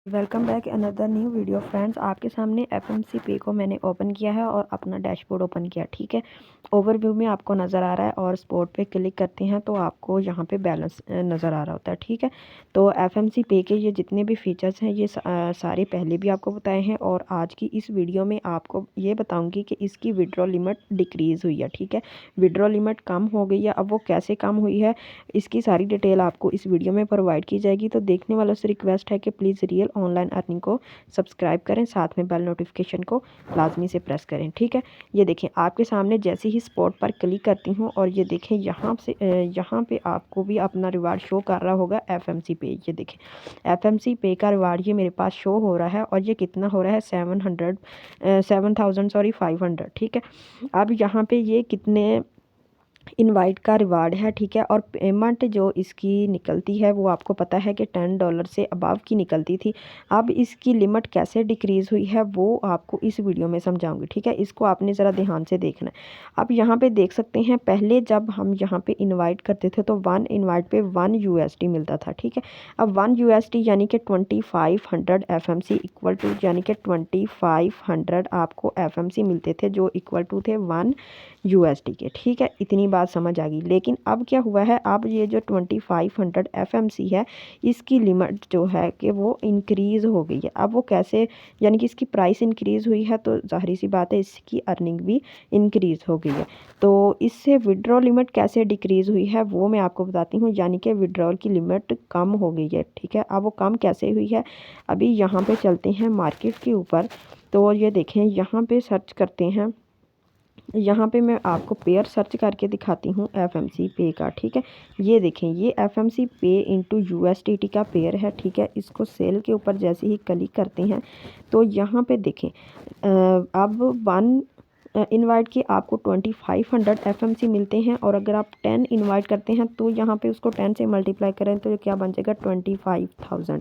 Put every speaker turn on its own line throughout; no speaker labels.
Welcome back another new video friends. आपके सामने FMC पे को मैंने ओपन किया है और अपना डैशबोर्ड ओपन किया। ठीक है, ओवरव्यू में आपको नज़र आ रहा है और स्पोर्ट पे क्लिक करते हैं तो आपको यहाँ पे बैलेंस नज़र आ रहा होता है। ठीक है, तो एफएमसी पे के ये जितने भी फीचर्स हैं ये सारे पहले भी आपको बताए हैं और आज की इस वीडियो में आपको ये बताऊँगी कि इसकी विड्रॉ लिमिट डिक्रीज़ हुई है। ठीक है, विड्रॉ लिमिट कम हो गई है। अब वो कैसे कम हुई है इसकी सारी डिटेल आपको इस वीडियो में प्रोवाइड की जाएगी। तो देखने वालों से रिक्वेस्ट है कि प्लीज़ रियल ऑनलाइन अर्निंग को सब्सक्राइब करें, साथ में बेल नोटिफिकेशन को लाजमी से प्रेस करें। ठीक है, ये देखें आपके सामने जैसे ही स्पॉट पर क्लिक करती हूँ और ये देखें यहाँ पे आपको भी अपना रिवार्ड शो कर रहा होगा एफएमसी पे। ये देखें एफएमसी पे का रिवार्ड ये मेरे पास शो हो रहा है और ये कितना हो रहा है 7,500। ठीक है, अब यहाँ पे ये कितने इनवाइट का रिवार्ड है। ठीक है, और पेमेंट जो इसकी निकलती है वो आपको पता है कि $10 से अबव की निकलती थी। अब इसकी लिमिट कैसे डिक्रीज़ हुई है वो आपको इस वीडियो में समझाऊंगी। ठीक है, इसको आपने ज़रा ध्यान से देखना है। अब यहाँ पे देख सकते हैं पहले जब हम यहाँ पे इनवाइट करते थे तो 1 इनवाइट पे 1 USD मिलता था। ठीक है, अब 1 USD यानी कि 2500 एफएमसी इक्वल टू यानी कि 2500 आपको एफएमसी मिलते थे जो इक्वल टू थे 1 USD के। ठीक है, इतनी बात समझ आ गई। लेकिन अब क्या हुआ है, अब ये जो 2500 एफएमसी है इसकी लिमिट जो है कि वो इंक्रीज़ हो गई है। अब वो कैसे, यानी कि इसकी प्राइस इंक्रीज़ हुई है तो जाहिर सी बात है इसकी अर्निंग भी इंक्रीज़ हो गई है। तो इससे विड्रॉ लिमिट कैसे डिक्रीज़ हुई है वो मैं आपको बताती हूँ। यानी कि विड्रॉल की लिमिट कम हो गई है। ठीक है, अब वो कम कैसे हुई है, अभी यहाँ पे चलते हैं मार्केट के ऊपर। तो ये देखें यहाँ पे सर्च करते हैं, यहाँ पे मैं आपको पेयर सर्च करके दिखाती हूँ एफएमसी पे का। ठीक है, ये देखें ये एफएमसी पे इंटू यूएसडीटी का पेयर है। ठीक है, इसको सेल के ऊपर जैसे ही क्लिक करते हैं तो यहाँ पे देखें अब 1 इनवाइट की आपको 2500 एफएमसी मिलते हैं और अगर आप 10 इनवाइट करते हैं तो यहाँ पे उसको 10 से मल्टीप्लाई करें तो क्या बन जाएगा 25,000।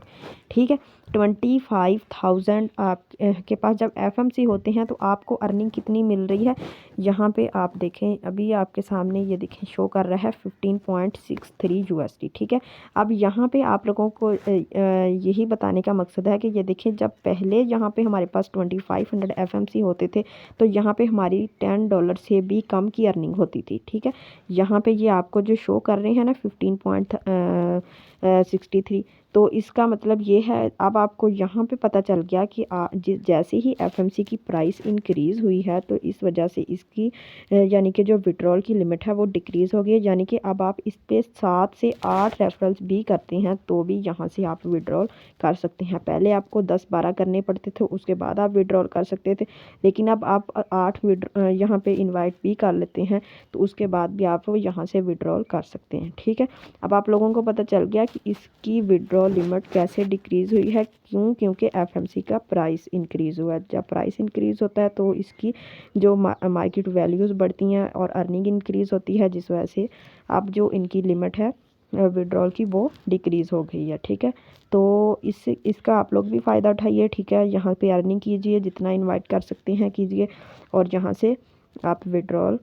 ठीक है, 25,000 आप के पास जब एफएमसी होते हैं तो आपको अर्निंग कितनी मिल रही है, यहाँ पे आप देखें अभी आपके सामने ये देखें शो कर रहा है 15.63 USD। ठीक है, अब यहाँ पे आप लोगों को यही बताने का मकसद है कि ये देखें जब पहले यहाँ पे हमारे पास 2500 एफएमसी होते थे तो यहाँ पे हमारी $10 से भी कम की अर्निंग होती थी। ठीक है, यहाँ पे ये आपको जो शो कर रहे हैं ना 15.63, तो इसका मतलब ये है अब आपको यहाँ पे पता चल गया कि जैसे ही एफएमसी की प्राइस इंक्रीज़ हुई है तो इस वजह से इसकी यानी कि जो विड्रॉल की लिमिट है वो डिक्रीज़ हो गई है। यानी कि अब आप इस पे 7 से 8 रेफरल्स भी करते हैं तो भी यहाँ से आप विड्रॉल कर सकते हैं। पहले आपको 10-12 करने पड़ते थे, उसके बाद आप विड्रॉल कर सकते थे, लेकिन अब आप 8 यहाँ पे इनवाइट भी कर लेते हैं तो उसके बाद भी आप यहाँ से विड्रॉल कर सकते हैं। ठीक है, अब आप लोगों को पता चल गया कि इसकी विड्रॉ लिमिट कैसे डिक्रीज़ हुई है। क्यों? क्योंकि एफएमसी का प्राइस इंक्रीज़ हुआ है। जब प्राइस इंक्रीज़ होता है तो इसकी जो मार्केट वैल्यूज़ बढ़ती हैं और अर्निंग इंक्रीज़ होती है, जिस वजह से अब जो इनकी लिमिट है विड्रॉल की वो डिक्रीज़ हो गई है। ठीक है, तो इसका आप लोग भी फ़ायदा उठाइए। ठीक है, यहाँ पे अर्निंग कीजिए, जितना इनवाइट कर सकते हैं कीजिए और यहाँ से आप विड्रॉल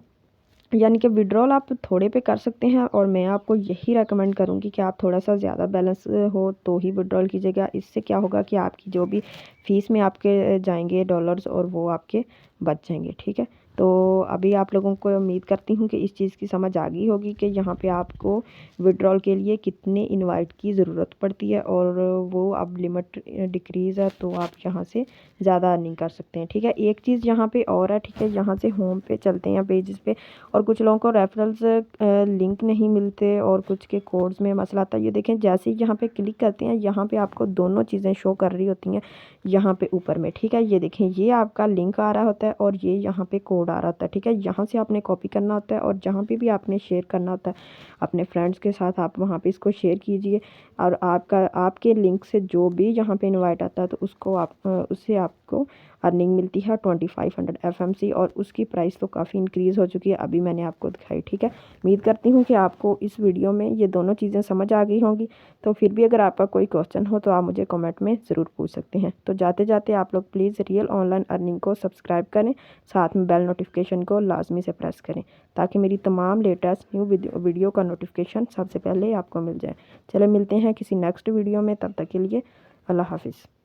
यानी कि विड्रॉल आप थोड़े पे कर सकते हैं और मैं आपको यही रेकमेंड करूँगी कि आप थोड़ा सा ज़्यादा बैलेंस हो तो ही विड्रॉल कीजिएगा। इससे क्या होगा कि आपकी जो भी फ़ीस में आपके जाएंगे डॉलर्स और वो आपके बच जाएंगे। ठीक है, तो अभी आप लोगों को उम्मीद करती हूँ कि इस चीज़ की समझ आ गई होगी कि यहाँ पे आपको विड्रॉल के लिए कितने इनवाइट की ज़रूरत पड़ती है और वो अब लिमिट डिक्रीज़ है तो आप यहाँ से ज़्यादा अर्निंग कर सकते हैं। ठीक है, एक चीज़ यहाँ पे और है। ठीक है, यहाँ से होम पे चलते हैं पेजेस पे और कुछ लोगों को रेफरल्स लिंक नहीं मिलते और कुछ के कोड्स में मसला आता है। ये देखें जैसे ही यहाँ पे क्लिक करते हैं यहाँ पे आपको दोनों चीज़ें शो कर रही होती हैं यहाँ पे ऊपर में। ठीक है, ये देखें ये आपका लिंक आ रहा होता है और ये यहाँ पे कोड आ रहा होता है। ठीक है, यहाँ से आपने कॉपी करना होता है और जहाँ पे भी आपने शेयर करना होता है अपने फ्रेंड्स के साथ आप वहाँ पे इसको शेयर कीजिए और आपके लिंक से जो भी यहाँ पे इनवाइट आता है तो उससे आपको अर्निंग मिलती है 2500 एफएमसी और उसकी प्राइस तो काफ़ी इंक्रीज़ हो चुकी है, अभी मैंने आपको दिखाई। ठीक है, उम्मीद करती हूँ कि आपको इस वीडियो में ये दोनों चीज़ें समझ आ गई होंगी। तो फिर भी अगर आपका कोई क्वेश्चन हो तो आप मुझे कमेंट में ज़रूर पूछ सकते हैं। तो जाते जाते आप लोग प्लीज़ रियल ऑनलाइन अर्निंग को सब्सक्राइब करें, साथ में बेल नोटिफिकेशन को लाजमी से प्रेस करें ताकि मेरी तमाम लेटेस्ट न्यू वीडियो का नोटिफिकेशन सबसे पहले आपको मिल जाए। चले मिलते हैं किसी नेक्स्ट वीडियो में, तब तक के लिए अल्लाह हाफिज़।